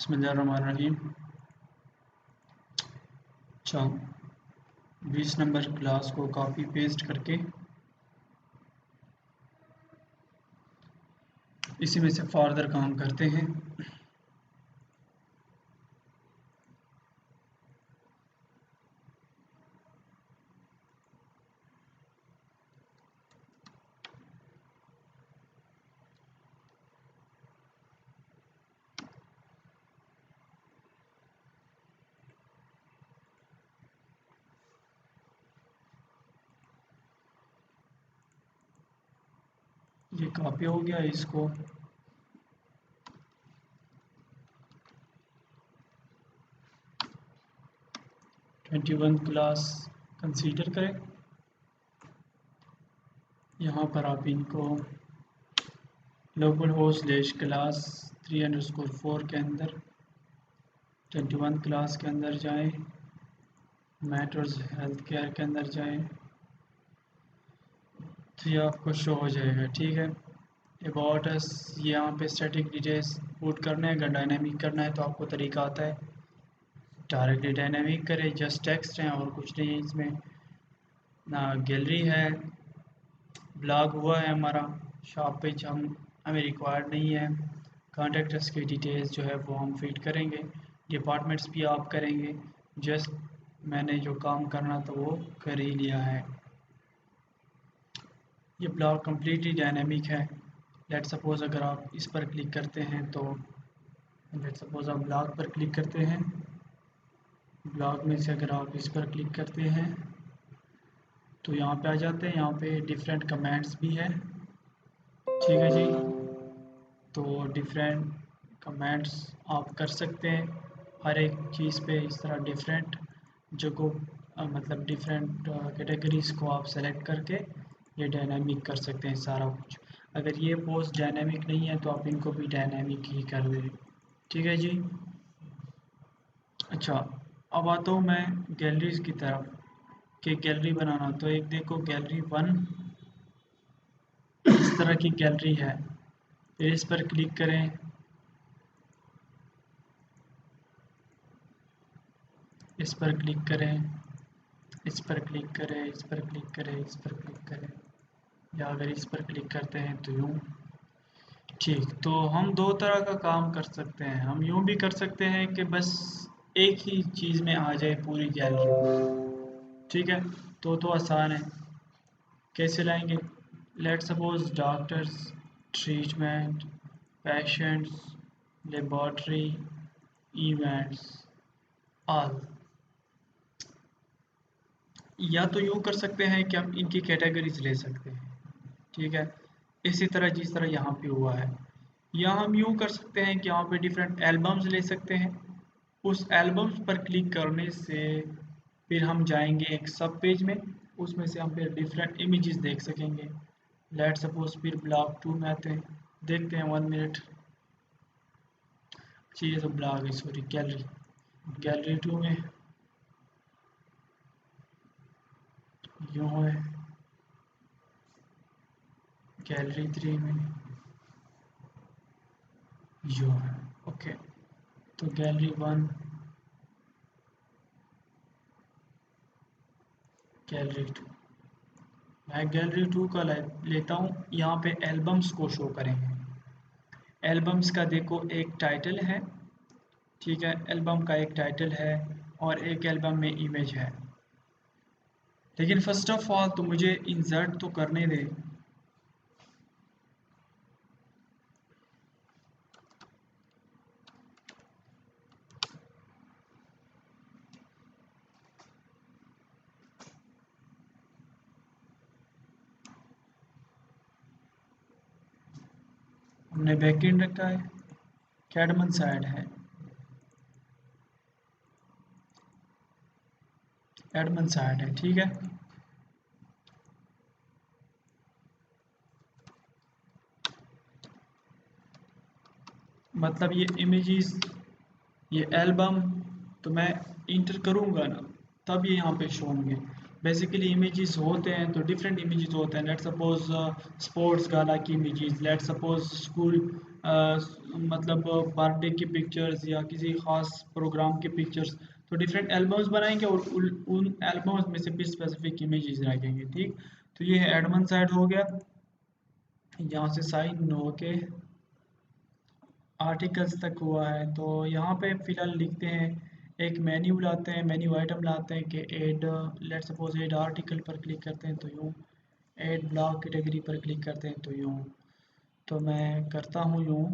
बिस्मिल्लाहिर्रहमानिर्रहीम। अच्छा, 20 number class को कॉपी पेस्ट करके इसी में से फर्दर काम करते हैं। ये कॉपी हो गया, इसको ट्वेंटी वन क्लास कंसीडर करें। यहाँ पर आप इनको लोकल होस्ट लेश क्लास 3_4 के अंदर 21 क्लास के अंदर जाएं, मैटर्स हेल्थ केयर के अंदर जाएं तो ये आपको शो हो जाएगा। ठीक है, अबाउट अस यहाँ पे स्टैटिक डिटेल्स पुट करना है। अगर डायनामिक करना है तो आपको तरीका आता है, डायरेक्टली डायनामिक करें, जस्ट टेक्स्ट है और कुछ नहीं है इसमें ना। गैलरी है, ब्लॉग हुआ है हमारा, शॉप पेज हमें रिक्वायर्ड नहीं है। कॉन्टैक्ट्स की डिटेल्स जो है वो हम फीड करेंगे, डिपार्टमेंट्स भी आप करेंगे। जस्ट मैंने जो काम करना था वो कर ही लिया है। ये ब्लॉग कम्प्लीटली डायनामिक है। लेट सपोज अगर आप इस पर क्लिक करते हैं तो लेट सपोज आप ब्लॉग पर क्लिक करते हैं, ब्लॉग में से अगर आप इस पर क्लिक करते हैं तो यहाँ पे आ जाते हैं। यहाँ पे डिफरेंट कमेंट्स भी है। ठीक है जी, तो डिफरेंट कमेंट्स आप कर सकते हैं हर एक चीज़ पे। इस तरह डिफरेंट जगह मतलब डिफरेंट कैटेगरीज़ को आप सेलेक्ट करके ये डायनामिक कर सकते हैं सारा कुछ। अगर ये पोस्ट डायनामिक नहीं है तो आप इनको भी डायनामिक ही कर दें। ठीक है जी। अच्छा, अब आता हूँ मैं गैलरीज की तरफ कि गैलरी बनाना। तो एक देखो गैलरी 1 इस तरह की गैलरी है। फिर इस पर क्लिक करें, इस पर क्लिक करें, इस पर क्लिक करें, इस पर क्लिक करें, इस पर क्लिक करें, या अगर इस पर क्लिक करते हैं तो यूँ। ठीक, तो हम दो तरह का काम कर सकते हैं। हम यूँ भी कर सकते हैं कि बस एक ही चीज़ में आ जाए पूरी गैलरी। ठीक है, तो आसान है। कैसे लाएंगे? Let suppose doctors, treatment, patients, laboratory, events, all. या तो यूँ कर सकते हैं कि हम इनकी कैटेगरीज ले सकते हैं। ठीक है, इसी तरह जिस तरह यहाँ पे हुआ है। या हम यूँ कर सकते हैं कि यहाँ पे डिफरेंट एल्बम्स ले सकते हैं। उस एल्बम्स पर क्लिक करने से फिर हम जाएंगे एक सब पेज में, उसमें से हम फिर डिफरेंट इमेजेस देख सकेंगे। लेट सपोज फिर ब्लॉग 2 में आते हैं, देखते हैं 1 मिनट। चाहिए तो ब्लॉग है, सॉरी गैलरी, गैलरी 2 में यूँ है, गैलरी 3 में यूँ है। ओके, तो गैलरी 1, गैलरी 2, मैं गैलरी 2 का लेता हूँ। यहाँ पे एल्बम्स को शो करेंगे। एल्बम्स का देखो एक टाइटल है। ठीक है, एल्बम का एक टाइटल है और एक एल्बम में इमेज है। लेकिन फर्स्ट ऑफ ऑल तो मुझे इंसर्ट तो करने दें। हमने बैकएंड रखा है, कैडमन साइड है, एडमन साइड है। ठीक है, मतलब ये इमेजेस, ये एल्बम तो मैं इंटर करूँगा ना तब ये यहाँ पे शो होंगे। बेसिकली इमेजेस होते हैं तो डिफरेंट इमेजेस होते हैं। लेट सपोज स्पोर्ट्स गाला की इमेजेस, लेट सपोज स्कूल मतलब बर्थडे की पिक्चर्स या किसी खास प्रोग्राम की पिक्चर्स। तो डिफरेंट एल्बम्स बनाएंगे और उन एल्बम्स में से भी स्पेसिफिक इमेजेस रखेंगे। ठीक, तो ये है एडमन साइड हो गया। यहाँ से साइन होके आर्टिकल्स तक हुआ है। तो यहाँ पे फिलहाल लिखते हैं, एक मेन्यू लाते हैं, मेन्यू आइटम लाते हैं कि add, let suppose add article पर क्लिक करते हैं तो यूँ, ऐड ब्लॉक कैटेगरी पर क्लिक करते हैं तो यूँ। तो मैं करता हूँ यूँ,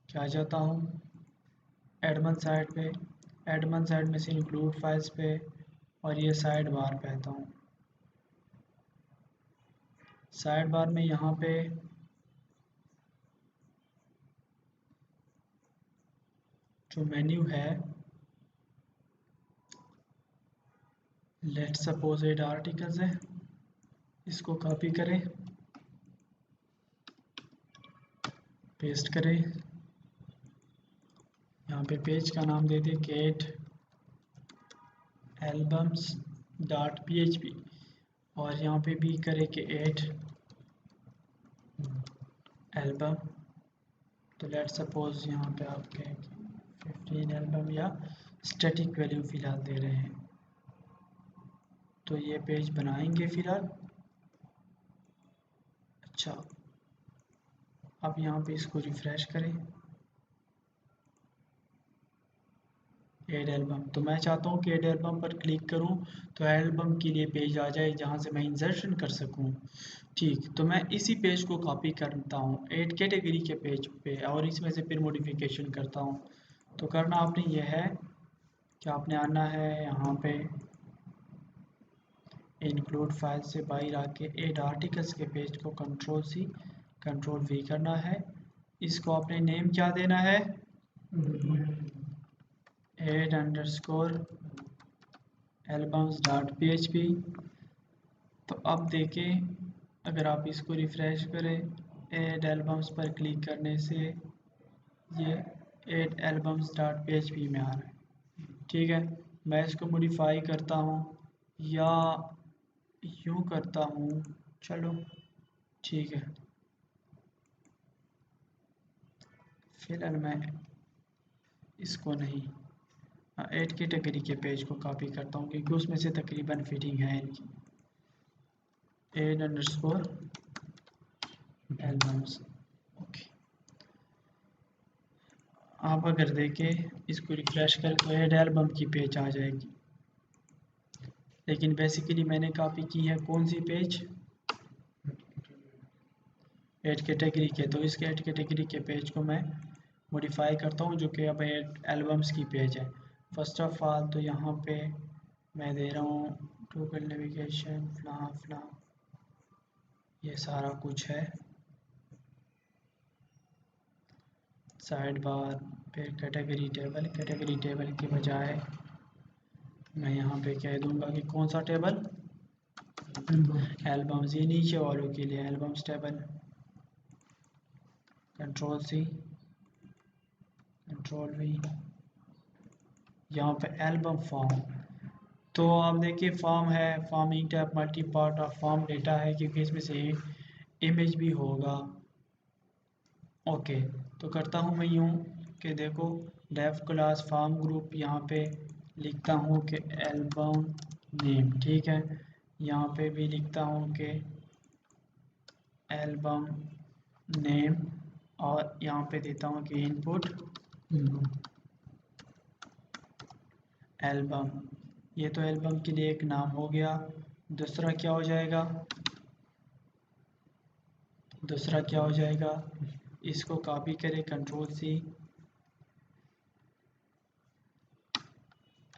क्या जाता हूँ एडमन साइड पे, एडमन साइड में से इंक्लूड फाइल्स पे और ये साइड बार पे आता हूँ। साइड बार में यहाँ पे जो मेन्यू है, लेट सपोज ऐड आर्टिकल्स है, इसको कॉपी करें, पेस्ट करें, यहाँ पे पेज का नाम दे दें गेट एल्बम्स डॉट php और यहाँ पे भी करें कि ऐड एल्बम। तो लेट सपोज यहाँ पे आप कहें 15 एल्बम या स्टैटिक वैल्यू फ़िलहाल दे रहे हैं। तो ये पेज बनाएंगे फ़िलहाल। अच्छा, अब यहाँ पे इसको रिफ़्रेश करें, ऐड एल्बम। तो मैं चाहता हूँ कि ऐड एल्बम पर क्लिक करूँ तो एल्बम के लिए पेज आ जाए जहाँ से मैं इंसर्शन कर सकूँ। ठीक, तो मैं इसी पेज को कॉपी करता हूँ ऐड कैटेगरी के पेज पे और इसमें से फिर मॉडिफिकेशन करता हूँ। तो करना आपने ये है कि आपने आना है यहाँ पे इंक्लूड फाइल से बाहर आके ऐड आर्टिकल्स के पेज को कंट्रोल सी कंट्रोल वी करना है। इसको आपने नेम क्या देना है, add underscore albums dot php। तो अब देखें, अगर आप इसको रिफ़्रेश करें ऐड एल्बम्स पर क्लिक करने से ये ऐड एल्बम्स डॉट php में आ रहा है। ठीक है, मैं इसको मॉडिफाई करता हूँ या यूँ करता हूँ, चलो ठीक है, फिलहाल मैं इसको नहीं, ऐड कैटेगरी के पेज को कॉपी करता हूँ क्योंकि उसमें से तकरीबन फिटिंग है इनकी। Add underscore albums, okay. आप अगर देखें इसको रिफ्रेश करें तो ऐड एल्बम की पेज आ जाएगी, लेकिन बेसिकली मैंने कॉपी की है कौन सी पेज, ऐड कैटेगरी के। तो इस ऐड कैटेगरी के पेज को मैं मॉडिफाई करता हूँ जो कि अब ऐड एल्बम्स की पेज है। फर्स्ट ऑफ ऑल तो यहाँ पे मैं दे रहा हूँ गूगल नेविगेशन फला फला, ये सारा कुछ है। साइड बार, फिर कैटेगरी टेबल, कैटेगरी टेबल की बजाय मैं यहाँ पे कह दूँगा कि कौन सा टेबल, एल्बम्स। ये नीचे वालों के लिए albums table, control C control V, यहाँ पे एल्बम फॉर्म। तो आप देखिए फॉर्म है, forming tab multi part of form data है क्योंकि इसमें से इमेज भी होगा। ओके, तो करता हूँ मैं यूँ कि देखो डेफ क्लास फॉर्म ग्रुप, यहाँ पे लिखता हूँ कि एल्बम नेम, ठीक है। यहाँ पे भी लिखता हूँ कि एल्बम नेम और यहाँ पे देता हूँ कि इनपुट एल्बम। ये तो एल्बम के लिए एक नाम हो गया। दूसरा क्या हो जाएगा, दूसरा क्या हो जाएगा, इसको कॉपी करें कंट्रोल सी,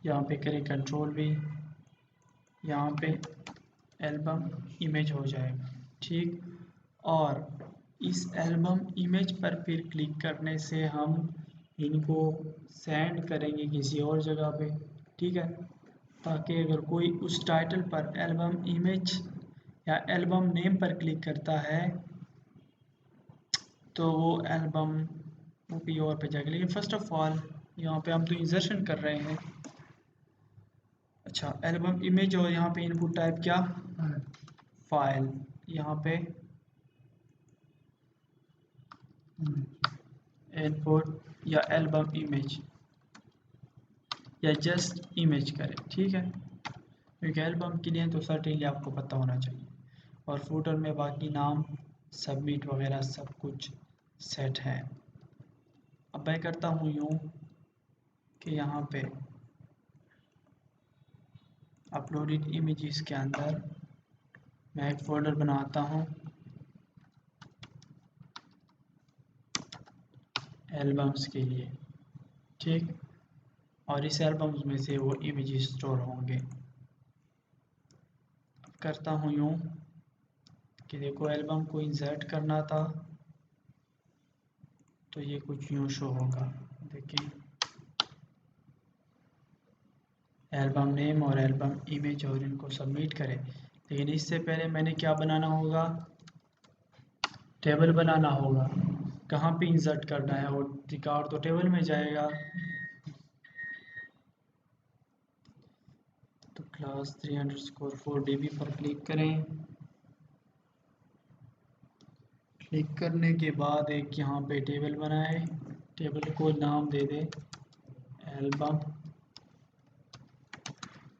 यहाँ पे करें कंट्रोल वी, यहाँ पे एल्बम इमेज हो जाएगा। ठीक, और इस एल्बम इमेज पर फिर क्लिक करने से हम इनको सेंड करेंगे किसी और जगह पे, ठीक है, ताकि अगर कोई उस टाइटल पर एल्बम इमेज या एल्बम नेम पर क्लिक करता है तो वो एल्बम वो कहीं और पे जाएगा। लेकिन फर्स्ट ऑफ ऑल यहाँ पे हम तो इंसर्शन कर रहे हैं, अच्छा, एल्बम इमेज और यहाँ पे इनपुट टाइप क्या, फाइल, यहाँ पे इनपुट या एल्बम इमेज या जस्ट इमेज करें, ठीक है, क्योंकि एल्बम के लिए तो सर्टेनली आपको पता होना चाहिए। और फूटर में बाकी नाम, सबमिट वगैरह सब कुछ सेट है। अब मैं करता हूँ यूँ कि यहाँ पे अपलोडेड इमेजेस के अंदर मैं एक फ़ोल्डर बनाता हूँ एल्बम्स के लिए, ठीक, और इस एल्बम्स में से वो इमेजेस स्टोर होंगे। अब करता हूँ यूँ कि देखो एल्बम को इंसर्ट करना था तो ये कुछ यूँ शो होगा, देखिए एल्बम नेम और एल्बम इमेज, और इनको सबमिट करें। लेकिन इससे पहले मैंने क्या बनाना होगा, टेबल बनाना होगा। कहाँ पे इंसर्ट करना है, और रिकॉर्ड तो टेबल में जाएगा। तो क्लास 3_4db पर क्लिक करें। क्लिक करने के बाद एक यहाँ पे टेबल बनाए, टेबल को नाम दे दे एल्बम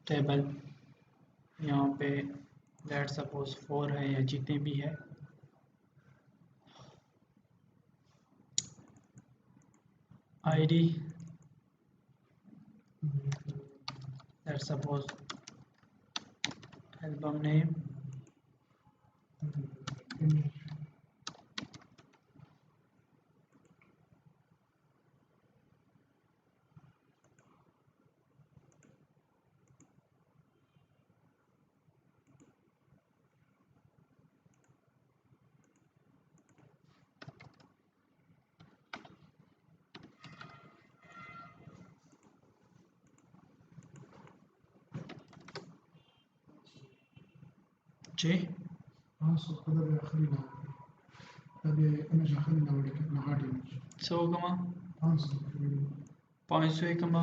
टेबल। यहाँ पे लेट सपोज 4 है या जितने भी है, ID let suppose album name, जी सौ कमा 500 कमा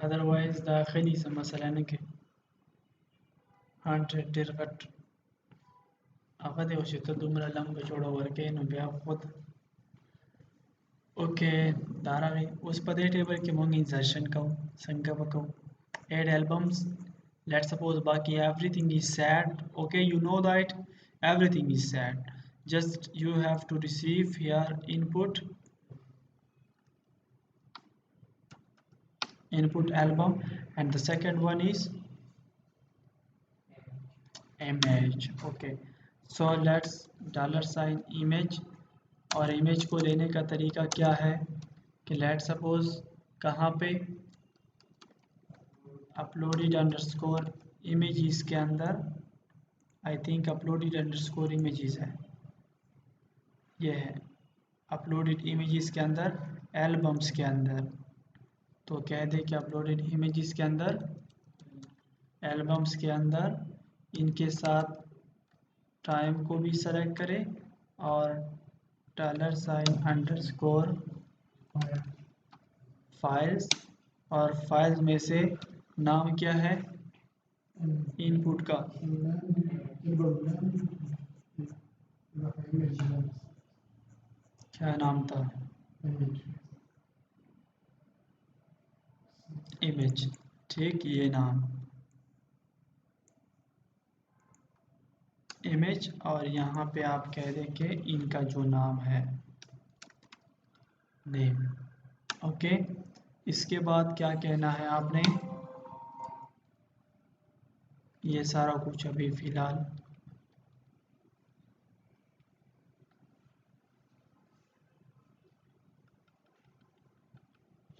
अदरवाइज दाखिली से मसला न के 100 टिरकट अगर देखो शितो दुमरा लंबा चौड़ा वर्के न ब्या खुद ओके दारा गई उस पदे टेबल के मंग इंसर्शन का संख्या बको add albums, let's suppose baki everything is set, okay, you know that everything is set, just you have to receive here input album, and the second one is image, okay, so let's $image, और image को लेने का तरीका क्या है कि let suppose कहाँ पे अपलोडेड अंडरस्कोर इमेजेस के अंदर, I think uploaded underscore images है, ये है अपलोडेड इमेजेस के अंदर एल्बम्स के अंदर, तो कह दे कि अपलोडेड इमेजेस के अंदर एल्बम्स के अंदर इनके साथ टाइम को भी सेलेक्ट करें और $_ फाइल्स, और फाइल्स में से नाम क्या है इनपुट का, क्या नाम था, इमेज, ठीक, ये नाम इमेज, और यहाँ पे आप कह दें कि इनका जो नाम है नेम, ओके। इसके बाद क्या कहना है आपने, ये सारा कुछ अभी फ़िलहाल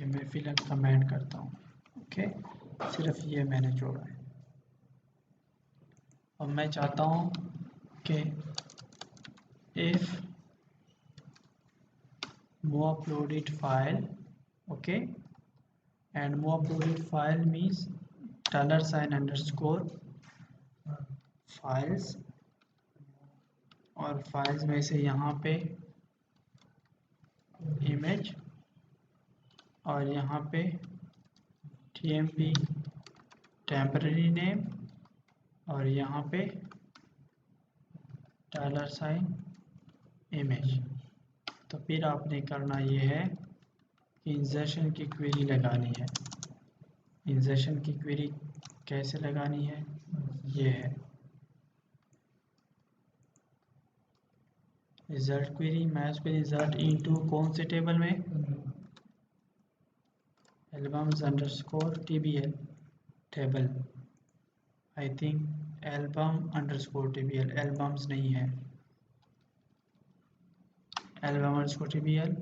ये मैं फ़िलहाल कमेंट करता हूँ, ओके, सिर्फ ये मैंने जोड़ा है। अब मैं चाहता हूँ कि if move uploaded file, okay, and move uploaded file means $_ files, और फाइल्स में से यहाँ पे इमेज और यहाँ पे tmp टेम्पररी नेम और यहाँ पे $, इमेज। तो फिर आपने करना ये है कि इंसर्शन की क्वेरी लगानी है। इंसर्शन की क्वेरी कैसे लगानी है, ये है रिजल्ट क्वेरी। मैं उसको रिजल्ट इनटू कौन से टेबल में, albums_tbl table. I think album_tbl, albums नहीं है, album_tbl।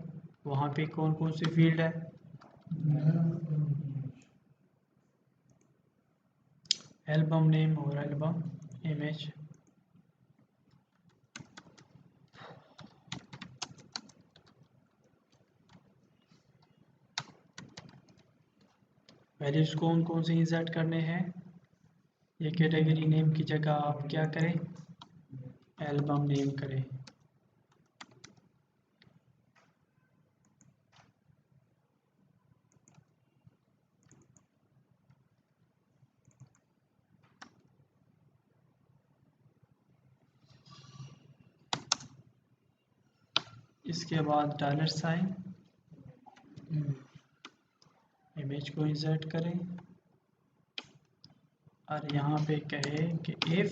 वहाँ पे कौन कौन सी फील्ड है, एल्बम नेम और एल्बम इमेज। वैल्यूज कौन कौन से इंसर्ट करने हैं, ये कैटेगरी नेम की जगह आप क्या करें, एल्बम नेम करें। इसके बाद $, इमेज को इंसर्ट करें और यहाँ पे कहे कि इफ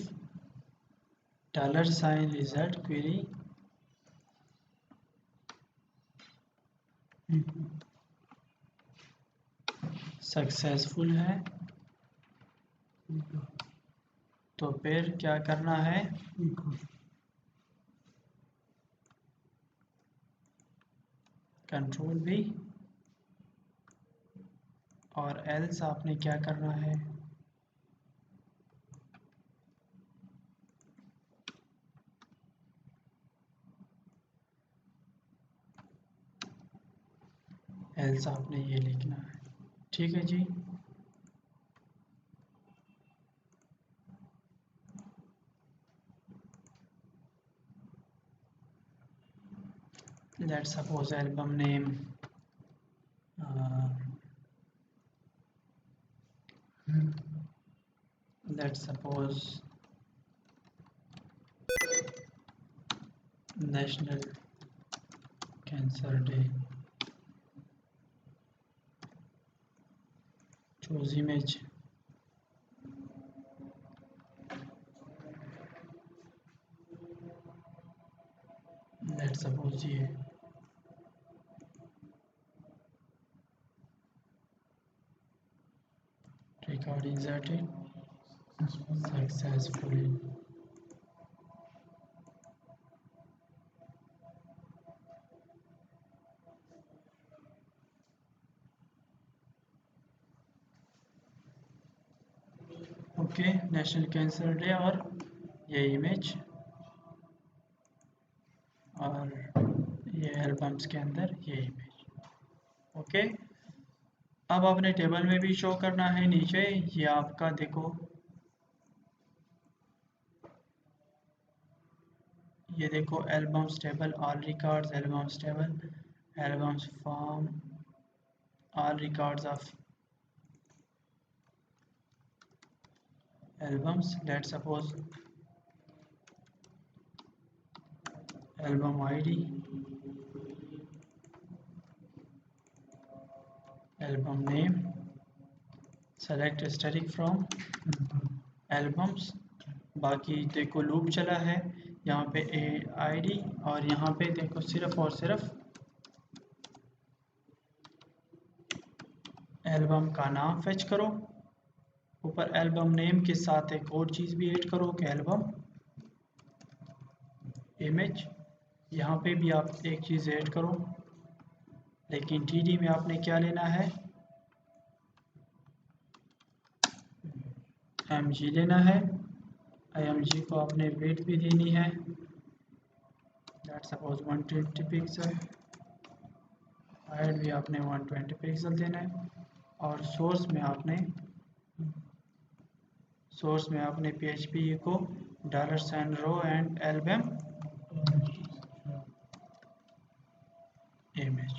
$रिजल्ट क्वेरी सक्सेसफुल है, तो फिर क्या करना है, कंट्रोल भी, और एल्स आपने क्या करना है, एल्स आपने ये लिखना है। ठीक है जी। Let's suppose album name let's suppose National Cancer Day, choose image, let's suppose ये record inserted successfully। Okay, national cancer day और ये इमेज और ये एल्बम्स के अंदर ये इमेज। ओके, अब अपने टेबल में भी शो करना है नीचे। ये आपका देखो, ये देखो albums table, all records albums table, albums form, all records of albums। let's suppose album id, album name, select static from albums। बाकी देखो लूप चला है यहाँ पे id, और यहाँ पे देखो सिर्फ और सिर्फ एल्बम का नाम फेच करो। ऊपर एल्बम नेम के साथ एक और चीज़ भी ऐड करो कि एल्बम इमेज। यहाँ पे भी आप एक चीज़ ऐड करो, लेकिन टीडी में आपने क्या लेना है, mg लेना है। img को आपने वेट भी देनी है, लेट्स सपोज 120 पिक्सल। हाइट भी आपने 120 पिक्सल देना है। और सोर्स में आपने PHP को $row and album image।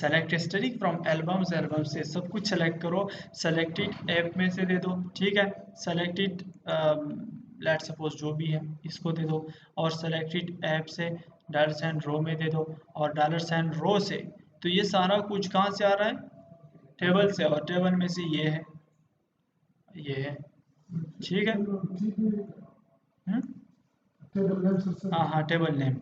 Select static from albums album से सब कुछ सेलेक्ट करो सेलेक्टेड ऐप में से दे दो ठीक है सेलेक्टेड लेट सपोज जो भी है इसको दे दो और सेलेक्टेड ऐप से $साइन रो में दे दो और $साइन रो से तो ये सारा कुछ कहाँ से आ रहा है टेबल से और टेबल में से ये है ठीक है हाँ table name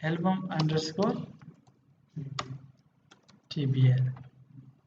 album underscore tbl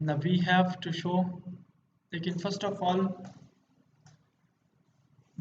now we have to show लेकिन first of all